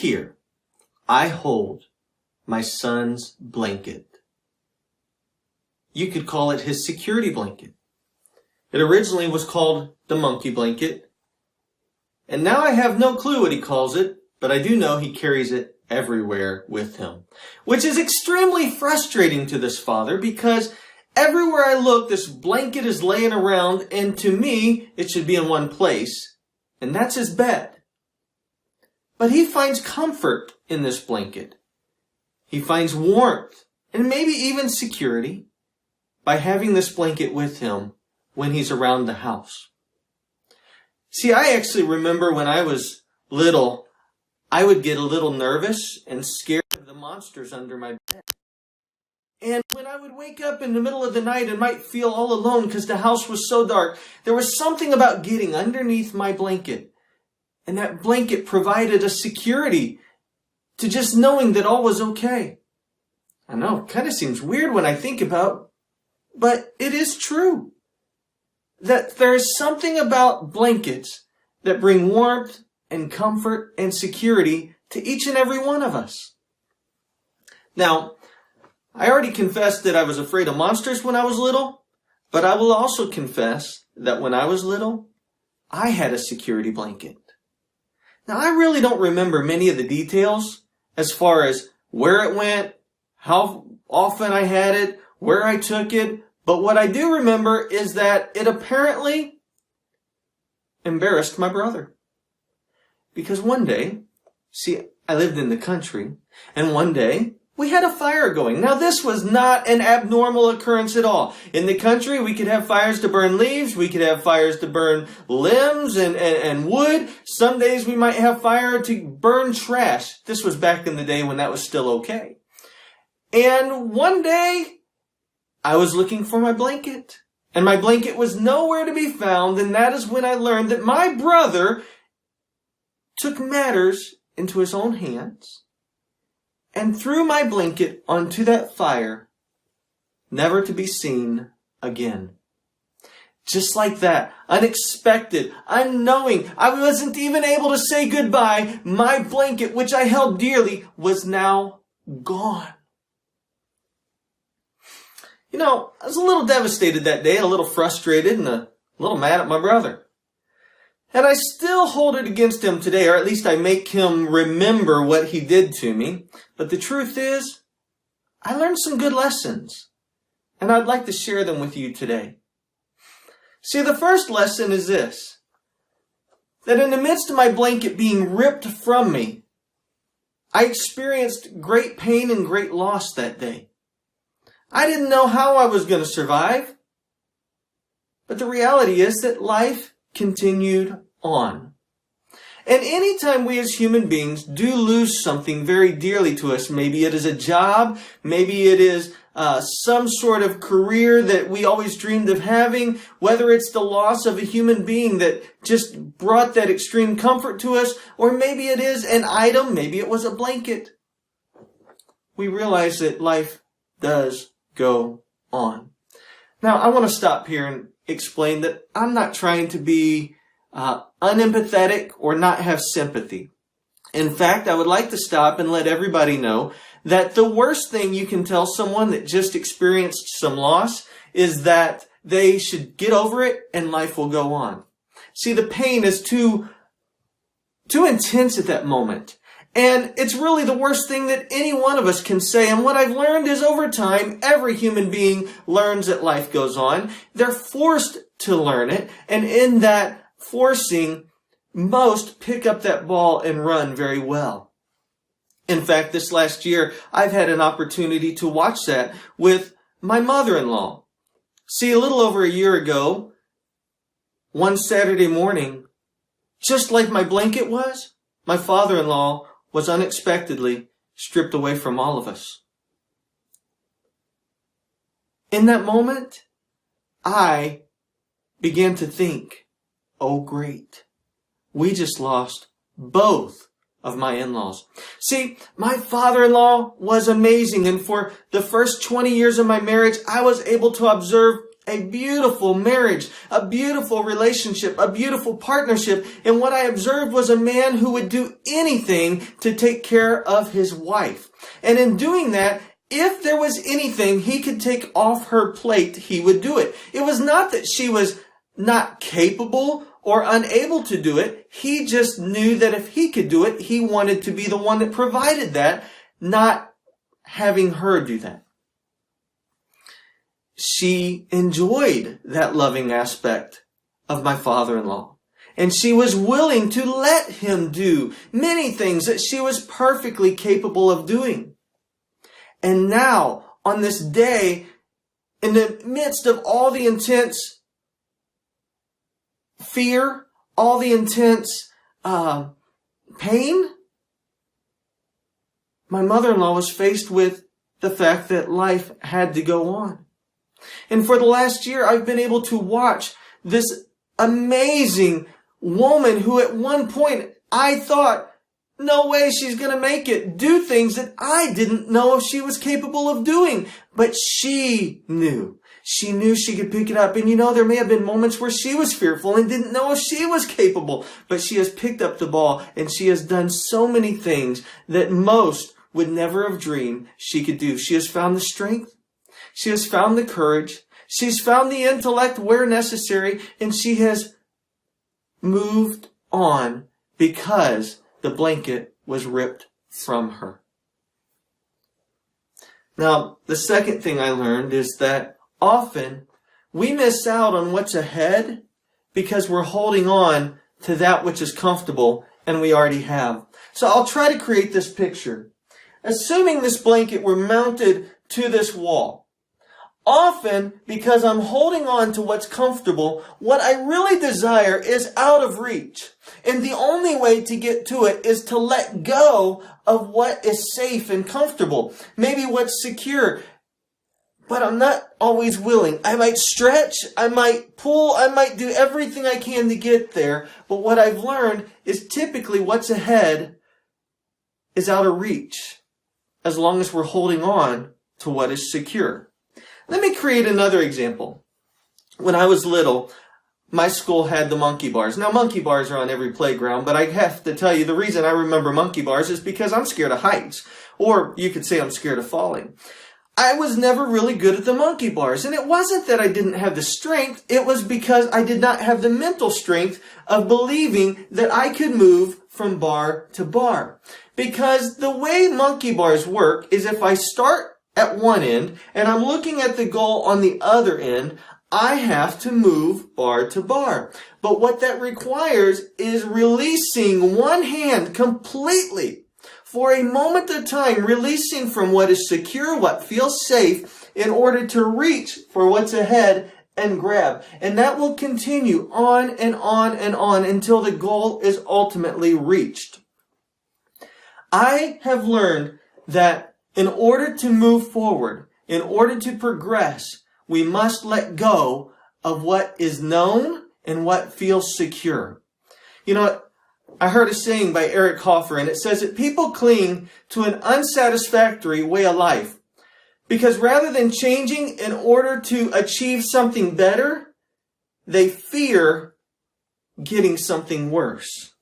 here, I hold my son's blanket. You could call it his security blanket. It originally was called the monkey blanket. And now I have no clue what he calls it, but I do know he carries it everywhere with him. Which is extremely frustrating to this father because everywhere I look, this blanket is laying around, and to me, it should be in one place, and that's his bed. But he finds comfort in this blanket. He finds warmth, and maybe even security, by having this blanket with him when he's around the house. See, I actually remember when I was little, I would get a little nervous and scared of the monsters under my bed. And when I would wake up in the middle of the night and might feel all alone because the house was so dark, there was something about getting underneath my blanket. And that blanket provided a security to just knowing that all was okay. I know, it kind of seems weird when I think about, but it is true. That there is something about blankets that bring warmth and comfort and security to each and every one of us. Now, I already confessed that I was afraid of monsters when I was little, but I will also confess that when I was little, I had a security blanket. Now, I really don't remember many of the details as far as where it went, how often I had it, where I took it, but what I do remember is that it apparently embarrassed my brother. Because one day, see, I lived in the country, and one day, we had a fire going. Now, this was not an abnormal occurrence at all. In the country, we could have fires to burn leaves. We could have fires to burn limbs and wood. Some days we might have fire to burn trash. This was back in the day when that was still okay. And one day, I was looking for my blanket. And my blanket was nowhere to be found. And that is when I learned that my brother took matters into his own hands and threw my blanket onto that fire, never to be seen again. Just like that, unexpected, unknowing, I wasn't even able to say goodbye. My blanket, which I held dearly, was now gone. You know, I was a little devastated that day, a little frustrated, and a little mad at my brother. And I still hold it against him today, or at least I make him remember what he did to me. But the truth is, I learned some good lessons, and I'd like to share them with you today. See, the first lesson is this, that in the midst of my blanket being ripped from me, I experienced great pain and great loss that day. I didn't know how I was going to survive, but the reality is that life continued on. And anytime we as human beings do lose something very dearly to us, maybe it is a job, maybe it is some sort of career that we always dreamed of having, whether it's the loss of a human being that just brought that extreme comfort to us, or maybe it is an item, maybe it was a blanket. We realize that life does go on. Now, I want to stop here and explain that I'm not trying to be unempathetic or not have sympathy. In fact, I would like to stop and let everybody know that the worst thing you can tell someone that just experienced some loss is that they should get over it and life will go on. See, the pain is too intense at that moment. And it's really the worst thing that any one of us can say. And what I've learned is over time, every human being learns that life goes on. They're forced to learn it. And in that forcing, most pick up that ball and run very well. In fact, this last year, I've had an opportunity to watch that with my mother-in-law. See, a little over a year ago, one Saturday morning, just like my blanket was, my father-in-law was unexpectedly stripped away from all of us. In that moment, I began to think, oh great, we just lost both of my in-laws. See, my father-in-law was amazing, and for the first 20 years of my marriage, I was able to observe a beautiful marriage, a beautiful relationship, a beautiful partnership. And what I observed was a man who would do anything to take care of his wife. And in doing that, if there was anything he could take off her plate, he would do it. It was not that she was not capable or unable to do it. He just knew that if he could do it, he wanted to be the one that provided that, not having her do that. She enjoyed that loving aspect of my father-in-law. And she was willing to let him do many things that she was perfectly capable of doing. And now, on this day, in the midst of all the intense fear, all the intense pain, my mother-in-law was faced with the fact that life had to go on. And for the last year, I've been able to watch this amazing woman who at one point I thought, no way she's going to make it, do things that I didn't know if she was capable of doing. But she knew. She knew she could pick it up. And there may have been moments where she was fearful and didn't know if she was capable. But she has picked up the ball and she has done so many things that most would never have dreamed she could do. She has found the strength. She has found the courage. She's found the intellect where necessary. And she has moved on because the blanket was ripped from her. Now, the second thing I learned is that often we miss out on what's ahead because we're holding on to that which is comfortable and we already have. So I'll try to create this picture. Assuming this blanket were mounted to this wall. Often, because I'm holding on to what's comfortable, what I really desire is out of reach. And the only way to get to it is to let go of what is safe and comfortable. Maybe what's secure. But I'm not always willing. I might stretch, I might pull, I might do everything I can to get there. But what I've learned is typically what's ahead is out of reach, as long as we're holding on to what is secure. Let me create another example. When I was little, my school had the monkey bars. Now, monkey bars are on every playground, but I have to tell you, the reason I remember monkey bars is because I'm scared of heights. Or you could say I'm scared of falling. I was never really good at the monkey bars. And it wasn't that I didn't have the strength. It was because I did not have the mental strength of believing that I could move from bar to bar. Because the way monkey bars work is if I start at one end and I'm looking at the goal on the other end, I have to move bar to bar. But what that requires is releasing one hand completely for a moment of time, releasing from what is secure, what feels safe, in order to reach for what's ahead and grab. And that will continue on and on and on until the goal is ultimately reached. I have learned that in order to move forward, in order to progress, we must let go of what is known and what feels secure. I heard a saying by Eric Hoffer, and it says that people cling to an unsatisfactory way of life because rather than changing in order to achieve something better, they fear getting something worse.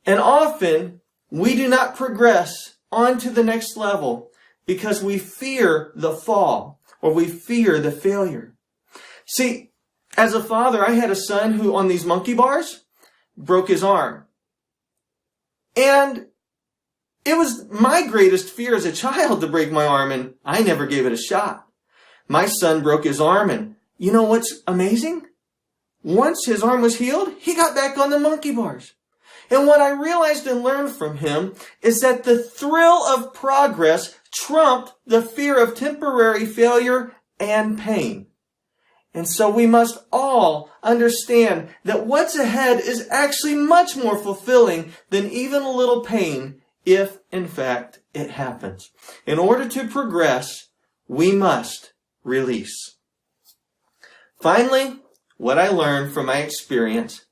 And often, we do not progress on to the next level because we fear the fall or we fear the failure. See, as a father, I had a son who on these monkey bars broke his arm. And it was my greatest fear as a child to break my arm, and I never gave it a shot. My son broke his arm, and you know what's amazing? Once his arm was healed, he got back on the monkey bars. And what I realized and learned from him is that the thrill of progress trumped the fear of temporary failure and pain. And so we must all understand that what's ahead is actually much more fulfilling than even a little pain if, in fact, it happens. In order to progress, we must release. Finally, what I learned from my experience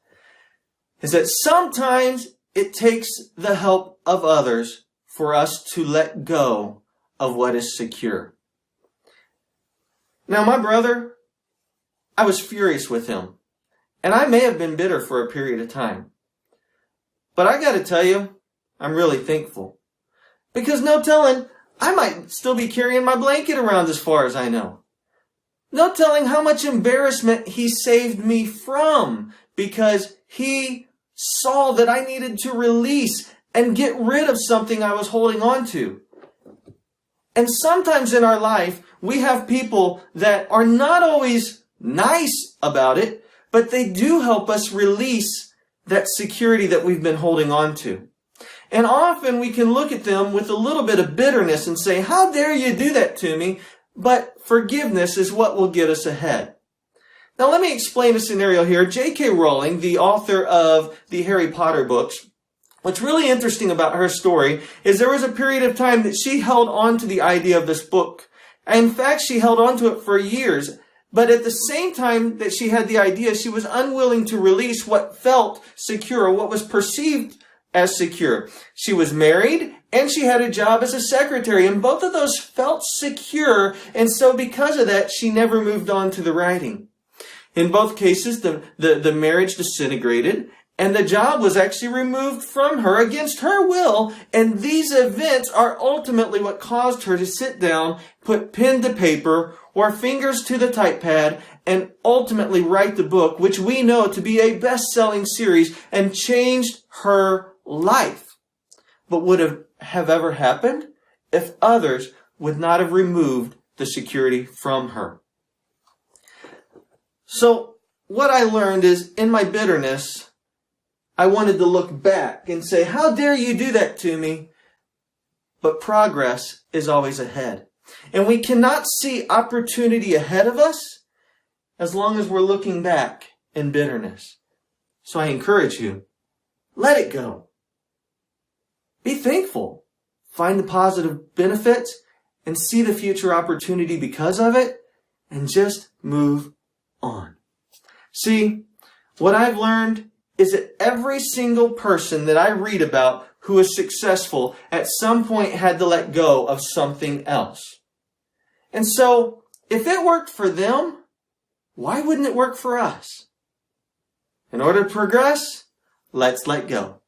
is that sometimes it takes the help of others for us to let go of what is secure. Now, my brother, I was furious with him. And I may have been bitter for a period of time. But I gotta tell you, I'm really thankful. Because no telling, I might still be carrying my blanket around as far as I know. No telling how much embarrassment he saved me from, because he saw that I needed to release and get rid of something I was holding on to. And sometimes in our life, we have people that are not always nice about it, but they do help us release that security that we've been holding on to. And often we can look at them with a little bit of bitterness and say, how dare you do that to me? But forgiveness is what will get us ahead. Now let me explain a scenario here. J.K. Rowling, the author of the Harry Potter books, what's really interesting about her story is there was a period of time that she held on to the idea of this book. In fact, she held on to it for years. But at the same time that she had the idea, she was unwilling to release what felt secure, what was perceived as secure. She was married and she had a job as a secretary, and both of those felt secure, and so because of that, she never moved on to the writing. In both cases, the marriage disintegrated, and the job was actually removed from her against her will, and these events are ultimately what caused her to sit down, put pen to paper, or fingers to the typepad, and ultimately write the book, which we know to be a best-selling series, and changed her life. But would have ever happened if others would not have removed the security from her. So what I learned is, in my bitterness, I wanted to look back and say, how dare you do that to me? But progress is always ahead. And we cannot see opportunity ahead of us as long as we're looking back in bitterness. So I encourage you, let it go. Be thankful. Find the positive benefits and see the future opportunity because of it, and just move on. See, what I've learned is that every single person that I read about who is successful at some point had to let go of something else. And so, if it worked for them, why wouldn't it work for us? In order to progress, let's let go.